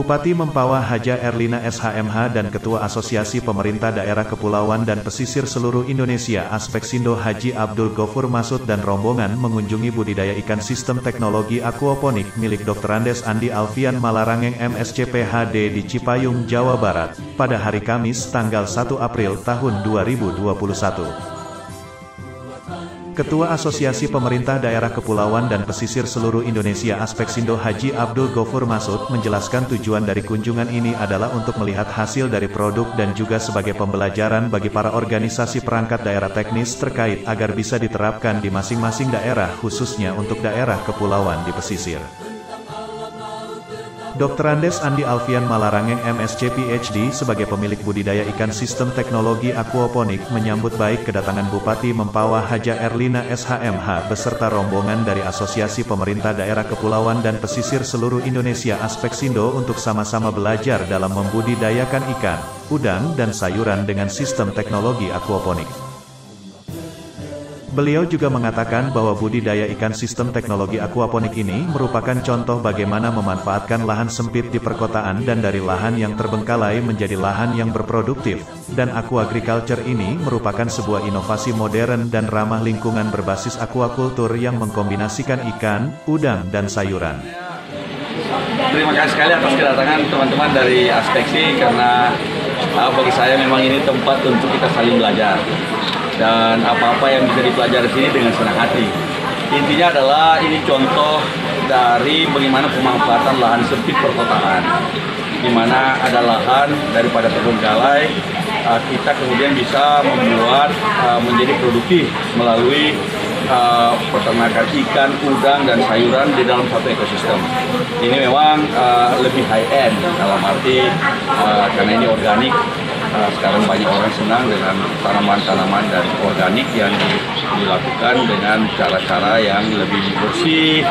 Bupati Mempawah Haja Erlina SHMH dan Ketua Asosiasi Pemerintah Daerah Kepulauan dan Pesisir Seluruh Indonesia Aspeksindo Haji Abdul Ghafur Masud dan rombongan mengunjungi budidaya ikan sistem teknologi aquaponik milik Dr. Andes Andi Alfian Malarangeng MSc PhD di Cipayung, Jawa Barat, pada hari Kamis tanggal 1 April tahun 2021. Ketua Asosiasi Pemerintah Daerah Kepulauan dan Pesisir Seluruh Indonesia Aspeksindo Haji Abdul Ghafur Masud menjelaskan tujuan dari kunjungan ini adalah untuk melihat hasil dari produk dan juga sebagai pembelajaran bagi para organisasi perangkat daerah teknis terkait agar bisa diterapkan di masing-masing daerah khususnya untuk daerah kepulauan di pesisir. Dr. Andes Andi Alfian Malarangeng MSc PhD sebagai pemilik budidaya ikan sistem teknologi aquaponik menyambut baik kedatangan Bupati Mempawah Haja Erlina SHMH beserta rombongan dari Asosiasi Pemerintah Daerah Kepulauan dan Pesisir Seluruh Indonesia Aspeksindo untuk sama-sama belajar dalam membudidayakan ikan, udang dan sayuran dengan sistem teknologi aquaponik. Beliau juga mengatakan bahwa budidaya ikan sistem teknologi aquaponik ini merupakan contoh bagaimana memanfaatkan lahan sempit di perkotaan dan dari lahan yang terbengkalai menjadi lahan yang berproduktif, dan aquagriculture ini merupakan sebuah inovasi modern dan ramah lingkungan berbasis aquakultur yang mengkombinasikan ikan, udang, dan sayuran. Terima kasih sekali atas kedatangan teman-teman dari Aspeksi, karena bagi saya memang ini tempat untuk kita saling belajar. Dan apa-apa yang bisa dipelajari sini dengan senang hati. Intinya adalah ini contoh dari bagaimana pemanfaatan lahan sempit perkotaan, di mana ada lahan daripada terbengkalai, kita kemudian bisa membuat menjadi produktif melalui peternakan ikan, udang, dan sayuran di dalam satu ekosistem. Ini memang lebih high end dalam arti karena ini organik. Sekarang banyak orang senang dengan tanaman-tanaman dari organik yang dilakukan dengan cara-cara yang lebih bersih,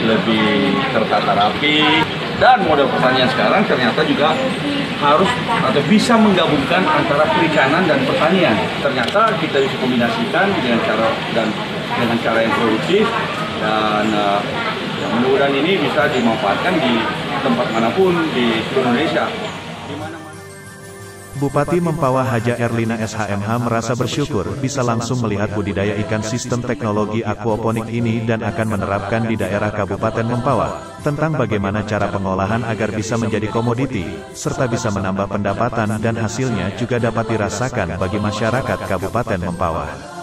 lebih tertata rapi, dan model pertanian sekarang ternyata juga harus atau bisa menggabungkan antara perikanan dan pertanian. Ternyata kita bisa kombinasikan dengan cara yang produktif, dan mudah-mudahan ini bisa dimanfaatkan di tempat manapun di Indonesia. Bupati Mempawah Haja Erlina SHMH merasa bersyukur bisa langsung melihat budidaya ikan sistem teknologi aquaponik ini dan akan menerapkan di daerah Kabupaten Mempawah, tentang bagaimana cara pengolahan agar bisa menjadi komoditi, serta bisa menambah pendapatan dan hasilnya juga dapat dirasakan bagi masyarakat Kabupaten Mempawah.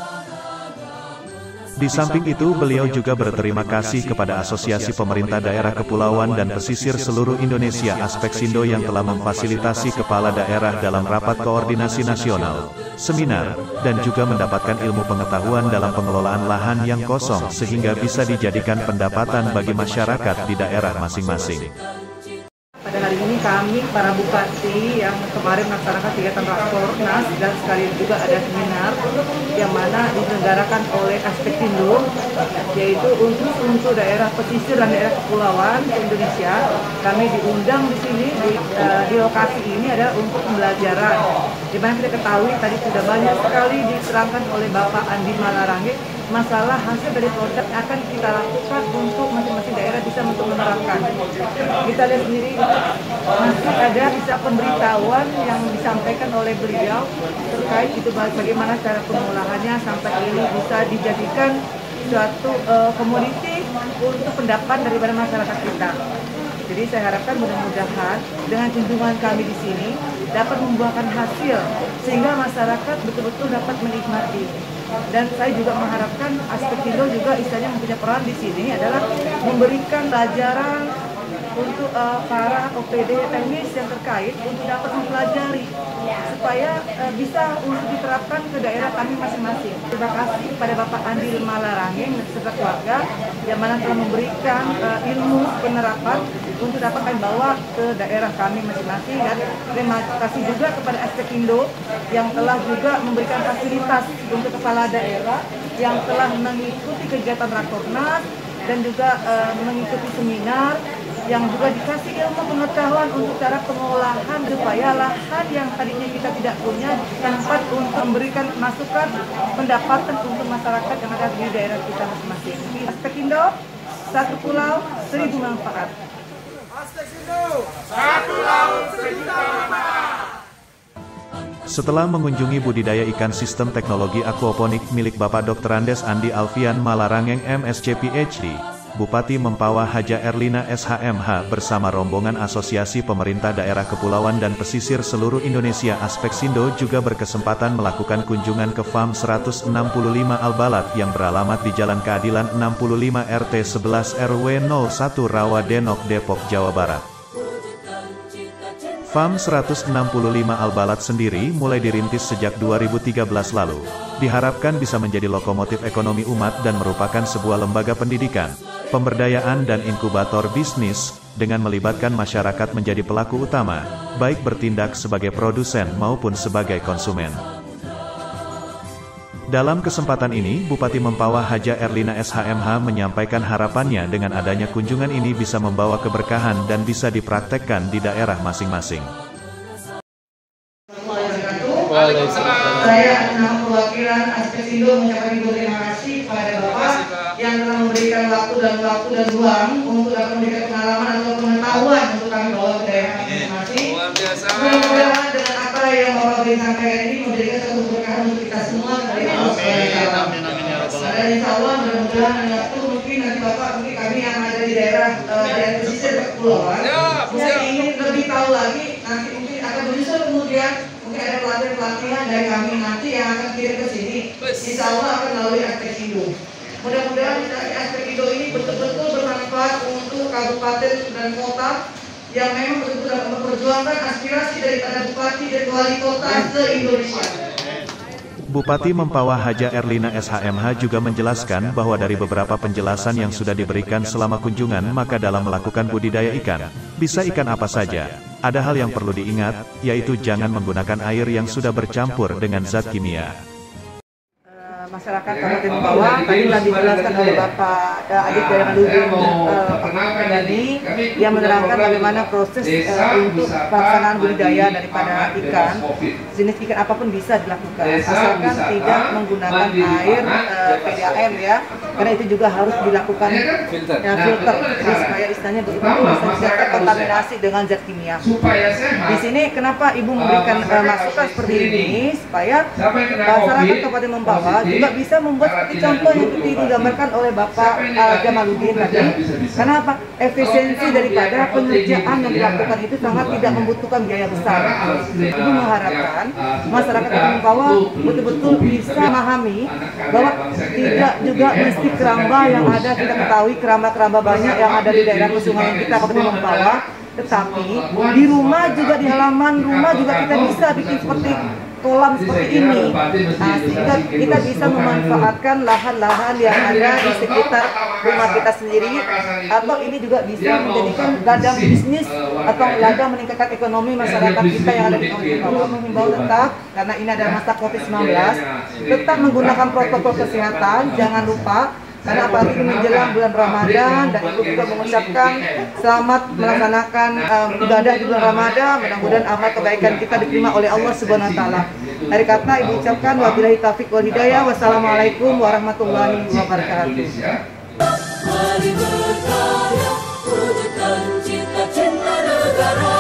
Di samping itu beliau juga berterima kasih kepada Asosiasi Pemerintah Daerah Kepulauan dan Pesisir Seluruh Indonesia Aspeksindo yang telah memfasilitasi kepala daerah dalam rapat koordinasi nasional, seminar, dan juga mendapatkan ilmu pengetahuan dalam pengelolaan lahan yang kosong sehingga bisa dijadikan pendapatan bagi masyarakat di daerah masing-masing. Pada hari ini kami, para bupati yang kemarin melaksanakan kegiatan Rakornas dan sekalian juga ada seminar yang mana diselenggarakan oleh Aspeksindo, yaitu untuk daerah pesisir dan daerah kepulauan Indonesia. Kami diundang di sini di lokasi ini adalah untuk pembelajaran. Di mana kita ketahui tadi sudah banyak sekali diterangkan oleh Bapak Andi Malarangeng masalah hasil dari produk akan kita lakukan untuk masing-masing daerah bisa untuk menerapkan. Kita lihat sendiri masih ada bisa pemberitahuan yang disampaikan oleh beliau terkait itu bagaimana cara pengolahannya sampai ini bisa dijadikan suatu komoditi untuk pendapat daripada masyarakat kita. Jadi saya harapkan mudah-mudahan dengan kunjungan kami di sini dapat membuahkan hasil sehingga masyarakat betul-betul dapat menikmati. Dan saya juga mengharapkan Aspeksindo juga istilahnya mempunyai peran di sini adalah memberikan pelajaran untuk para OPD teknis yang terkait untuk dapat mempelajari supaya bisa untuk diterapkan ke daerah kami masing-masing. Terima kasih kepada Bapak Andi Malarangeng beserta keluarga yang mana telah memberikan ilmu penerapan untuk dapat kami bawa ke daerah kami masing-masing, dan terima kasih juga kepada Aspeksindo yang telah juga memberikan fasilitas untuk kepala daerah yang telah mengikuti kegiatan Rakornas dan juga mengikuti seminar yang juga dikasih ilmu pengetahuan untuk cara pengolahan supaya lahan yang tadinya kita tidak punya tempat untuk memberikan masukan pendapatan untuk masyarakat yang ada di daerah kita masing-masing. Aspeksindo, satu pulau, 1000 manfaat. Setelah mengunjungi budidaya ikan sistem teknologi aquaponik milik Bapak Dr. Andes Andi Alfian Malarangeng MSc PhD, Bupati Mempawah Haja Erlina SHMH bersama rombongan Asosiasi Pemerintah Daerah Kepulauan dan Pesisir seluruh Indonesia Aspeksindo juga berkesempatan melakukan kunjungan ke FAM 165 Albalat yang beralamat di Jalan Keadilan 65 RT 11 RW 01 Rawa Denok Depok, Jawa Barat. FAM 165 Albalat sendiri mulai dirintis sejak 2013 lalu. Diharapkan bisa menjadi lokomotif ekonomi umat dan merupakan sebuah lembaga pendidikan, pemberdayaan dan inkubator bisnis, dengan melibatkan masyarakat menjadi pelaku utama, baik bertindak sebagai produsen maupun sebagai konsumen. Dalam kesempatan ini, Bupati Mempawah Haja Erlina SHMH menyampaikan harapannya dengan adanya kunjungan ini bisa membawa keberkahan dan bisa dipraktekkan di daerah masing-masing. Saya perwakilan Aspeksindo menyampaikan terima kasih kepada Bapak yang telah memberikan waktu dan ruang untuk dapat memberikan pengalaman atau pengetahuan untuk kami bawa ke daerah masing-masing. Mudah-mudahan dengan apa yang Bapak beri sampaikan ini memberikan satu keberkahan untuk kita semua. Dan insya Allah mudah-mudahan waktu mungkin nanti Bapak mungkin kami yang ada di daerah pesisir kepulauan yang ingin lebih tahu lagi nanti mungkin akan menyusul kemudian mungkin ada pelatihan dari kami nanti yang akan kirim ke sini. Insya Allah akan melalui Aspeksindo. Mudah-mudahan Aspeksindo ini betul-betul bermanfaat untuk kabupaten dan kota yang memang betul-betul dapat memperjuangkan aspirasi daripada bupati dan wali kota se-Indonesia. Bupati Mempawah Haja Erlina SHMH juga menjelaskan bahwa dari beberapa penjelasan yang sudah diberikan selama kunjungan maka dalam melakukan budidaya ikan, bisa ikan apa saja. Ada hal yang perlu diingat, yaitu jangan menggunakan air yang sudah bercampur dengan zat kimia. Masyarakat Kabupaten Mempawah tadi telah dijelaskan oleh Bapak Adit Jalaluddin tadi yang menerangkan bagaimana proses untuk pelaksanaan budidaya daripada ikan, jenis ikan apapun bisa dilakukan asalkan tidak menggunakan air PDAM ya, karena itu juga harus dilakukan filter jadi supaya istilahnya bisa terkontaminasi dengan zat kimia. Di sini kenapa Ibu memberikan masukan seperti ini supaya masyarakat Kabupaten Mempawah juga bisa membuat seperti contoh yang seperti digambarkan oleh Bapak Jamaluddin tadi. Karena apa? Efisiensi daripada pengerjaan yang dilakukan itu sangat tidak membutuhkan biaya besar. Ibu mengharapkan masyarakat Mempawah betul-betul bisa memahami bahwa tidak juga mesti keramba yang ada, kita ketahui keramba-keramba banyak yang ada di daerah pesungian kita Kabupaten Mempawah, tetapi di rumah juga, di halaman rumah juga kita bisa bikin seperti kolam seperti ini. Sehingga kita bisa memanfaatkan lahan-lahan yang ada di sekitar rumah kita sendiri, atau ini juga bisa menjadikan ladang bisnis atau ladang meningkatkan ekonomi masyarakat kita yang ada di Kabupaten Mempawah. Menghimbau tetap, karena ini ada masa COVID-19, tetap menggunakan protokol kesehatan, jangan lupa. Karena apalagi menjelang bulan Ramadan, dan Ibu juga mengucapkan selamat melaksanakan ibadah di bulan Ramadan. Mudah-mudahan amal kebaikan kita diterima oleh Allah Subhanahu wa taala. Dari kata Ibu ucapkan wabillahi taufiq wal hidayah. Wassalamualaikum warahmatullahi wabarakatuh. Mari berkarya, wujudkan cita-cita negara.